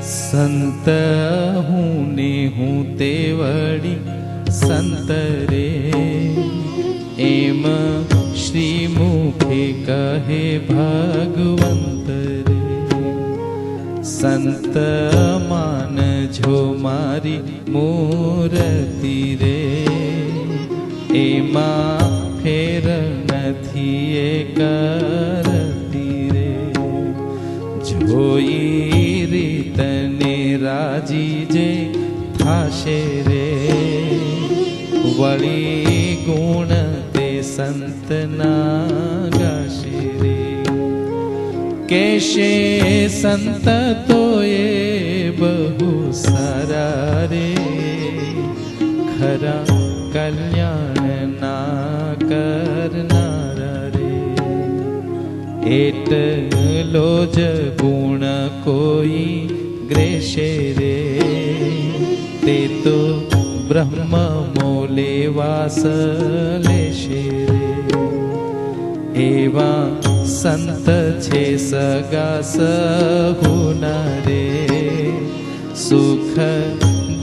સંત હું ને હું તે વળી સંત રે, એમ શ્રી મુખે કહે ભગવંત રે. સંત માનજો મારી મૂર્તિ રે, એમાં ફેર નથી એ કરતી રે. જોઈ રીતને રાજી જે થાશે રે, વળી ગુણ તે સંતના ગાશે રે. કેશે સંત તો એ બહુ સારા રે, ખરા કલ્યાણ ના કરનારા રે. એટલો જ ગુણ કોઈ ગ્રેશે રે, તે તો બ્રહ્મ મોલે વાસ લેશે રે. એવા સંત છે સગા સહુના રે, સુખદાયક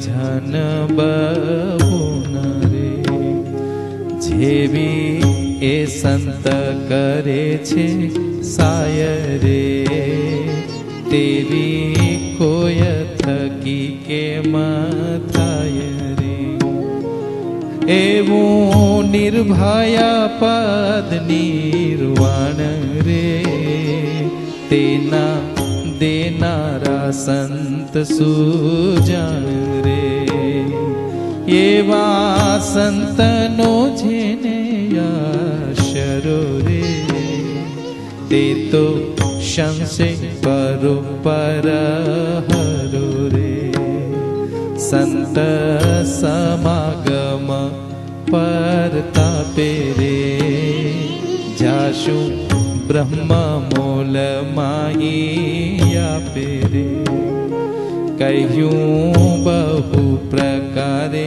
જન બહુના રે. જેવી એ સંત કરે છે સાય રે, તેવી કોઈ થકી કેમ થાય રે. એવું નિર્ભયા પદ નિર્વાણ રે, તેના દેનારા સંત સુજાણ રે. એવા સંતનો જેને આશરો રે, તે તો શંસે પરોપર હરો રે. સંત સમાગમ પરતાપે રે, જાશું બ્રહ્મ મોલ માગી આપે રે. કહ્યું બહુ પ્રકારે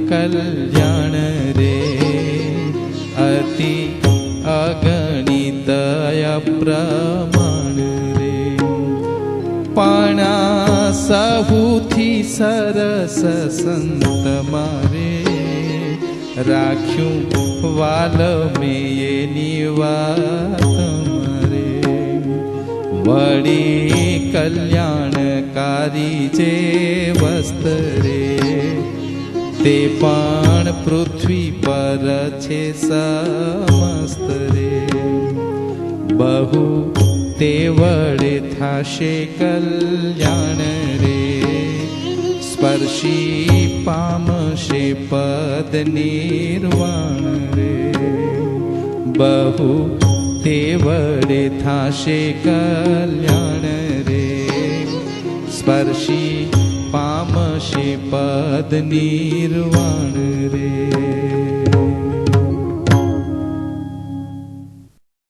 કલ્યાણ રે, અતિ અગણિત અપ્રમાણ રે. પાણા સહુથી સરસ સંત મારે, રાખ્યું વાલ મેં એની વાત મારે. વળી કલ્યાણકારી જે વસ્ત્રે, તે પણ પૃથ્વી પર છે સમસ્ત રે. બહુ તે વડે થાશે કલ્યાણ રે, સ્પર્શી પામશે પદ નિર્વાણ રે. બહુ તે વડે થાશે કલ્યાણ રે, સ્પર્શી પામશે પદ નિર્વાણ રે.